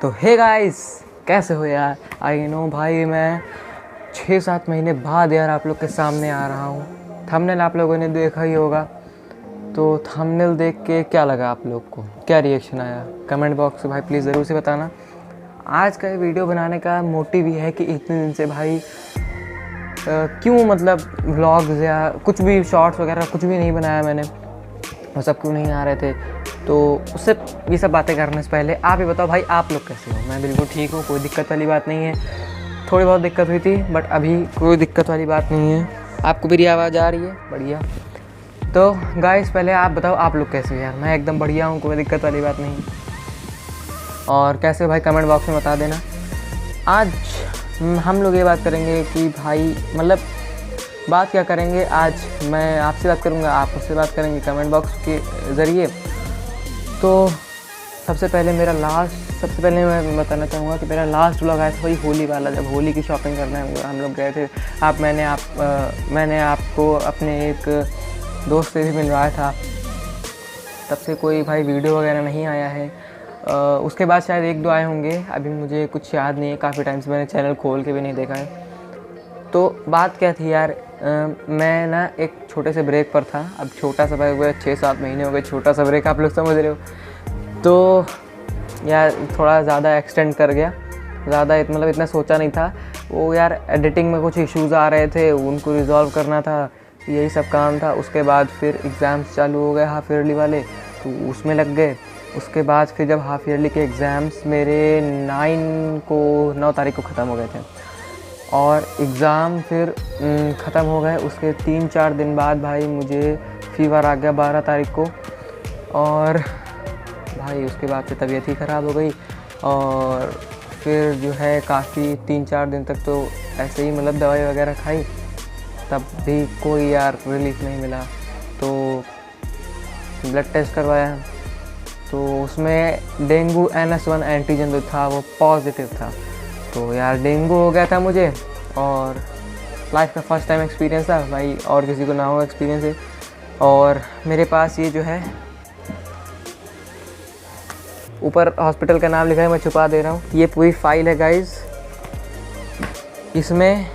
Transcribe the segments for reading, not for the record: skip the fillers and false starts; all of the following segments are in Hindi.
तो हे गाइस, कैसे हो यार। आई नो भाई, मैं 6-7 महीने बाद यार आप लोग के सामने आ रहा हूँ। थंबनेल आप लोगों ने देखा ही होगा, तो थंबनेल देख के क्या लगा आप लोग को, क्या रिएक्शन आया, कमेंट बॉक्स में भाई प्लीज़ ज़रूर से बताना। आज का ये वीडियो बनाने का मोटिव ये है कि इतने दिन से भाई क्यों मतलब व्लॉग्स या कुछ भी शॉर्ट्स वगैरह कुछ भी नहीं बनाया मैंने, और सब क्यों नहीं आ रहे थे। तो उससे ये सब बातें करने से पहले आप ही बताओ भाई, आप लोग कैसे हो। मैं बिल्कुल ठीक हूँ, कोई दिक्कत वाली बात नहीं है। थोड़ी बहुत दिक्कत हुई थी बट अभी कोई दिक्कत वाली बात नहीं है। आपको मेरी आवाज़ आ रही है? बढ़िया। तो गाइस पहले आप बताओ आप लोग कैसे हो यार। मैं एकदम बढ़िया हूँ, कोई दिक्कत वाली बात नहीं। और कैसे हो भाई, कमेंट बॉक्स में बता देना। आज हम लोग ये बात करेंगे कि भाई मतलब बात क्या करेंगे। आज मैं आपसे बात करूँगा, आप मुझसे बात करेंगे कमेंट बॉक्स के ज़रिए। तो सबसे पहले मैं बताना चाहूँगा कि मेरा लास्ट व्लॉग आया था वही होली वाला, जब होली की शॉपिंग करने हम लोग गए थे। मैंने आपको अपने एक दोस्त से भी मिलवाया था। तब से कोई भाई वीडियो वगैरह नहीं आया है। उसके बाद शायद 1-2 आए होंगे, अभी मुझे कुछ याद नहीं है। काफ़ी टाइम से मैंने चैनल खोल के भी नहीं देखा है। तो बात क्या थी यार, मैं ना एक छोटे से ब्रेक पर था। अब छोटा सा ब्रेक हुआ, 6-7 महीने हो गए, छोटा सा ब्रेक, आप लोग समझ रहे हो। तो यार थोड़ा ज़्यादा एक्सटेंड कर गया, ज़्यादा मतलब इतना सोचा नहीं था। वो यार एडिटिंग में कुछ इश्यूज़ आ रहे थे, उनको रिजॉल्व करना था, यही सब काम था। उसके बाद फिर एग्ज़ाम्स चालू हो गए हाफ़ ईयरली वाले, तो उसमें लग गए। उसके बाद फिर जब हाफ़ ईयरली के एग्ज़ाम्स मेरे 9 तारीख को ख़त्म हो गए थे, और एग्ज़ाम फिर ख़त्म हो गए। उसके 3-4 दिन बाद भाई मुझे फ़ीवर आ गया 12 तारीख को, और भाई उसके बाद से तबीयत ही ख़राब हो गई। और फिर जो है काफ़ी 3-4 दिन तक तो ऐसे ही मतलब दवाई वगैरह खाई, तब भी कोई यार रिलीफ नहीं मिला। तो ब्लड टेस्ट करवाया, तो उसमें डेंगू NS1 एंटीजन जो था वो पॉजिटिव था। तो यार डेंगू हो गया था मुझे, और लाइफ का फर्स्ट टाइम एक्सपीरियंस था भाई, और किसी को ना हो एक्सपीरियंस है। और मेरे पास ये जो है ऊपर हॉस्पिटल का नाम लिखा है, मैं छुपा दे रहा हूँ। ये पूरी फाइल है गाइस, इसमें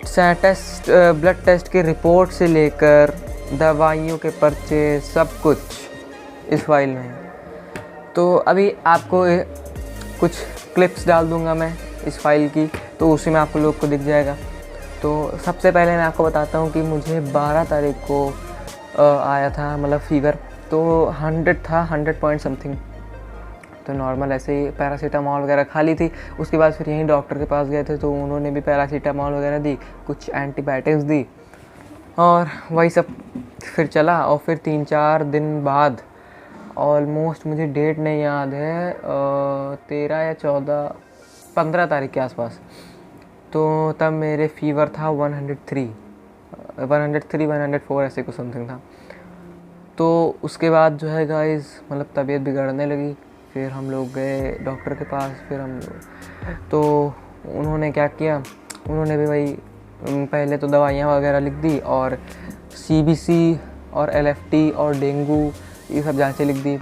ब्लड टेस्ट के रिपोर्ट से लेकर दवाइयों के पर्चे सब कुछ इस फाइल में है। तो अभी आपको कुछ क्लिप्स डाल दूंगा मैं इस फाइल की, तो उसी में आपको लोग को दिख जाएगा। तो सबसे पहले मैं आपको बताता हूँ कि मुझे 12 तारीख को आया था मतलब फ़ीवर, तो 100 था, 100 पॉइंट समथिंग। तो नॉर्मल ऐसे ही पैरासीटामॉल वगैरह खा ली थी। उसके बाद फिर यहीं डॉक्टर के पास गए थे, तो उन्होंने भी पैरासीटामॉल वगैरह दी, कुछ एंटीबायोटिक्स दी, और वही सब फिर चला। और फिर 3-4 दिन बाद, ऑलमोस्ट मुझे डेट नहीं याद है, 13 या 14, 15 तारीख के आसपास, तो तब मेरे फ़ीवर था 103, 104 ऐसे कुछ समथिंग था। तो उसके बाद जो है गाइस मतलब तबीयत बिगड़ने लगी। फिर हम लोग गए डॉक्टर के पास, तो उन्होंने क्या किया, उन्होंने भी वही पहले तो दवाइयाँ वगैरह लिख दी, और CBC और LFT और डेंगू ये सब जांचें लिख दी।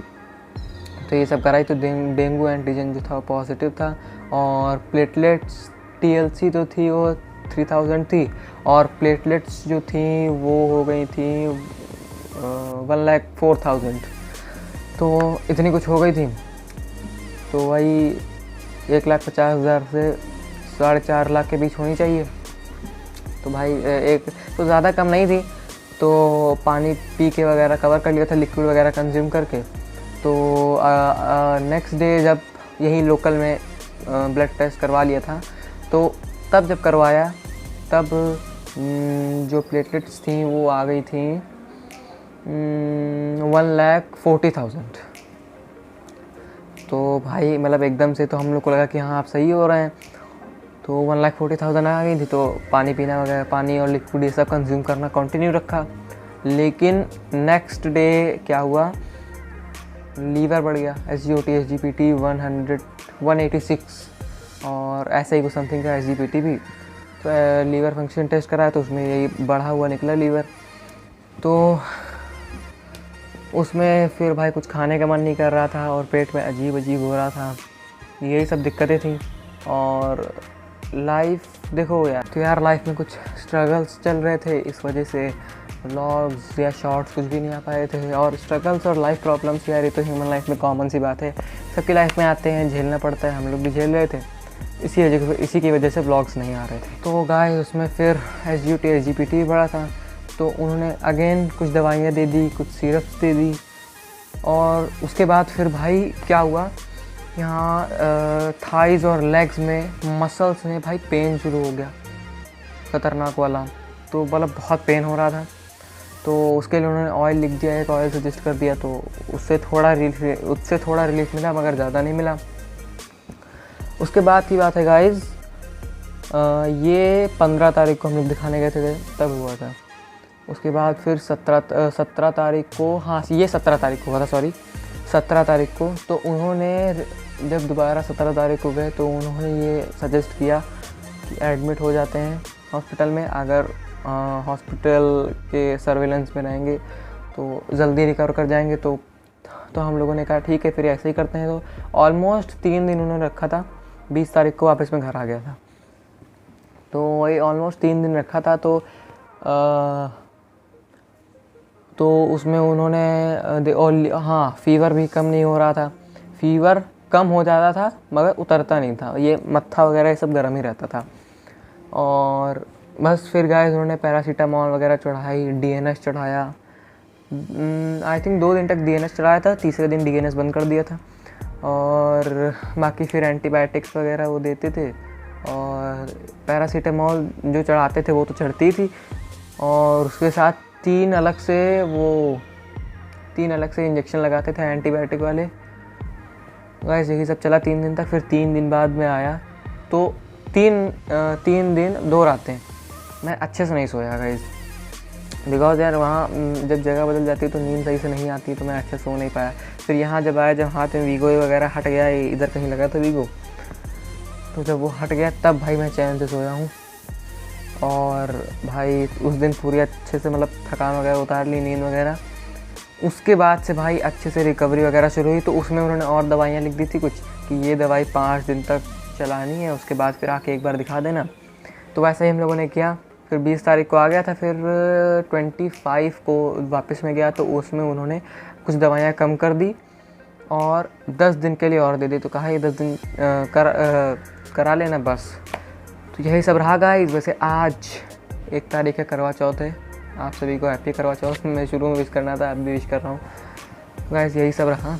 तो ये सब कराई, तो डेंगू एंटीजन जो था वो पॉजिटिव था, और प्लेटलेट्स TLC तो थी वो 3000 थी, और प्लेटलेट्स जो थी वो हो गई थी 1,04,000। तो इतनी कुछ हो गई थी। तो वही 1,50,000 से 4.5 लाख के बीच होनी चाहिए। तो भाई एक तो ज़्यादा कम नहीं थी, तो पानी पी के वगैरह कवर कर लिया था, लिक्विड वगैरह कंज्यूम करके। तो नेक्स्ट डे जब यही लोकल में ब्लड टेस्ट करवा लिया था, तो तब जब करवाया तब जो प्लेटलेट्स थी वो आ गई थी 1,40,000। तो भाई मतलब एकदम से तो हम लोग को लगा कि हाँ आप सही हो रहे हैं। तो 1,40,000 आ गई थी, तो पानी पीना वगैरह, पानी और लिक्विड ये सब कंज्यूम करना कंटिन्यू रखा। लेकिन नेक्स्ट डे क्या हुआ, लीवर बढ़ गया, SGOT SGPT 186, और ऐसा ही कुछ समथिंग का SGPT भी। तो लीवर फंक्शन टेस्ट कराया, तो उसमें यही बढ़ा हुआ निकला लीवर। तो उसमें फिर भाई कुछ खाने का मन नहीं कर रहा था, और पेट में अजीब अजीब हो रहा था। यही सब दिक्कतें थी। और लाइफ देखो यार, तो यार लाइफ में कुछ स्ट्रगल्स चल रहे थे, इस वजह से व्लॉग्स या शॉर्ट्स कुछ भी नहीं आ पाए थे। और स्ट्रगल्स और लाइफ प्रॉब्लम्स यार, ये तो ह्यूमन लाइफ में कॉमन सी बात है, सबकी लाइफ में आते हैं, झेलना पड़ता है। हम लोग भी झेल रहे थे, इसी की वजह से व्लॉग्स नहीं आ रहे थे। तो गाइस उसमें फिर SGPT बढ़ा था, तो उन्होंने अगेन कुछ दवाइयाँ दे दी, कुछ सिरप्स दे दी। और उसके बाद फिर भाई क्या हुआ, यहाँ थाइज़ और लेग्स में मसल्स में भाई पेन शुरू हो गया, ख़तरनाक वाला। तो मतलब बहुत पेन हो रहा था, तो उसके लिए उन्होंने ऑयल लिख दिया, एक ऑयल सजेस्ट कर दिया, तो उससे थोड़ा रिलीफ मिला, मगर ज़्यादा नहीं मिला। उसके बाद की बात है गाइज़, ये 15 तारीख को हम लोग दिखाने गए थे, तब हुआ था। उसके बाद फिर 17 तारीख को, हाँ ये 17 तारीख को हुआ था, सॉरी 17 तारीख को। तो उन्होंने जब दोबारा 17 तारीख को गए, तो उन्होंने ये सजेस्ट किया कि एडमिट हो जाते हैं हॉस्पिटल में, अगर हॉस्पिटल के सर्विलेंस में रहेंगे तो जल्दी रिकवर कर जाएंगे। तो हम लोगों ने कहा ठीक है, फिर ऐसे ही करते हैं। तो ऑलमोस्ट 3 दिन उन्होंने रखा था, 20 तारीख को वापस में घर आ गया था। तो वही ऑलमोस्ट 3 दिन रखा था। तो उसमें उन्होंने हाँ, फीवर भी कम नहीं हो रहा था, फीवर कम हो जाता था मगर उतरता नहीं था, ये मत्था वगैरह ये सब गर्म ही रहता था। और बस फिर गाइस उन्होंने पैरासीटामॉल वगैरह चढ़ाई, DNS चढ़ाया। आई थिंक 2 दिन तक DNS चढ़ाया था, तीसरे दिन DNS बंद कर दिया था। और बाकी फिर एंटीबायोटिक्स वगैरह वो देते थे, और पैरासीटामॉल जो चढ़ाते थे वो तो चढ़ती थी, और उसके साथ 3 अलग से इंजेक्शन लगाते थे एंटीबायोटिक वाले। गाइस यही सब चला 3 दिन तक। फिर 3 दिन बाद में आया, तो 3 दिन 2 रातें मैं अच्छे से नहीं सोया गाइस, बिकॉज यार वहाँ जब जगह बदल जाती है तो नींद सही से नहीं आती, तो मैं अच्छे से सो नहीं पाया। फिर यहाँ जब आया, जब हाथ में वीगो वगैरह हट गया, इधर कहीं लगा था वीगो, तो जब वो हट गया तब भाई मैं चैन से सोया हूँ। और भाई उस दिन पूरी अच्छे से मतलब थकान वगैरह उतार ली, नींद वगैरह। उसके बाद से भाई अच्छे से रिकवरी वगैरह शुरू हुई। तो उसमें उन्होंने और दवाइयाँ लिख दी थी कुछ, कि ये दवाई 5 दिन तक चलानी है, उसके बाद फिर आके एक बार दिखा देना। तो वैसे ही हम लोगों ने किया। फिर 20 तारीख को आ गया था, फिर 25 को वापस में गया, तो उसमें उन्होंने कुछ दवाइयाँ कम कर दी और 10 दिन के लिए और दे दी। तो कहा ये 10 दिन करा लेना बस। तो यही सब रहा गाइस। वैसे आज 1 तारीख है, करवा चौथ है, आप सभी को हैप्पी करवा चौथ। मैं शुरू में विश करना था, अब भी विश कर रहा हूँ गाइस। यही सब रहा।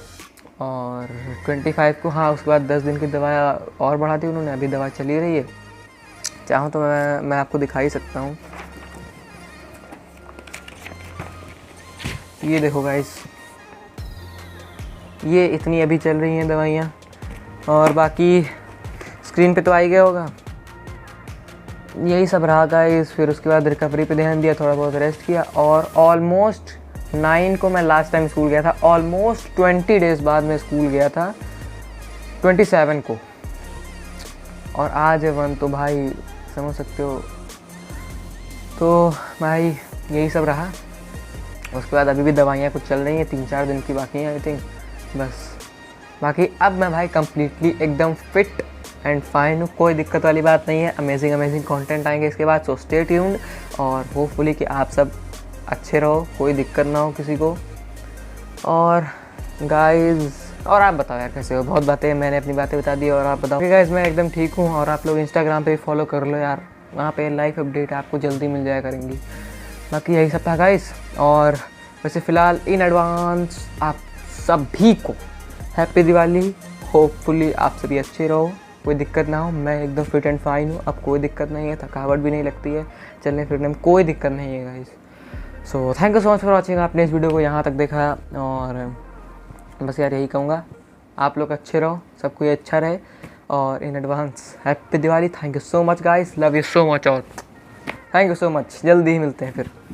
और 25 को, हाँ उसके बाद 10 दिन की दवा और बढ़ा दी उन्होंने, अभी दवा चली रही है। चाहूँ तो मैं आपको दिखा ही सकता हूँ, ये देखो गाइस, ये इतनी अभी चल रही हैं दवाइयाँ। और बाकी स्क्रीन पे तो आ ही गया होगा। यही सब रहा गाइस। फिर उसके बाद रिकवरी पे ध्यान दिया, थोड़ा बहुत रेस्ट किया। और ऑलमोस्ट 9 को मैं लास्ट टाइम स्कूल गया था, ऑलमोस्ट 20 डेज़ बाद मैं स्कूल गया था 27 को, और आज है 1, तो भाई समझ सकते हो। तो भाई यही सब रहा। उसके बाद अभी भी दवाइयाँ कुछ चल रही हैं, 3-4 दिन की बाकी हैं आई थिंक, बस। बाकी अब मैं भाई कम्प्लीटली एकदम फिट एंड फाइन हूँ, कोई दिक्कत वाली बात नहीं है। अमेजिंग कंटेंट आएंगे इसके बाद, सो स्टे ट्यून्ड। और होपफुली कि आप सब अच्छे रहो, कोई दिक्कत ना हो किसी को। और गाइज़, और आप बताओ यार कैसे हो? बहुत बातें, मैंने अपनी बातें बता दी, और आप बताओ। गाइज़ मैं एकदम ठीक हूँ, और आप लोग इंस्टाग्राम पे फॉलो कर लो यार, वहाँ पे लाइव अपडेट आपको जल्दी मिल जाया करेंगी। बाकी यही सब था गाइज़। और वैसे फ़िलहाल इन एडवांस आप सभी को हैप्पी दिवाली। होपफुली आप सभी अच्छे रहो, कोई दिक्कत ना हो। मैं एकदम फिट एंड फाइन हूँ, अब कोई दिक्कत नहीं है, थकावट भी नहीं लगती है, चलने फिरने में कोई दिक्कत नहीं है guys. So thank you so much for watching. आपने इस वीडियो को यहाँ तक देखा, और बस यार यही कहूँगा, आप लोग अच्छे रहो, सब कोई अच्छा रहे। और in advance happy Diwali. Thank you so much guys, love you so much. और थैंक यू सो मच, जल्दी ही मिलते हैं फिर।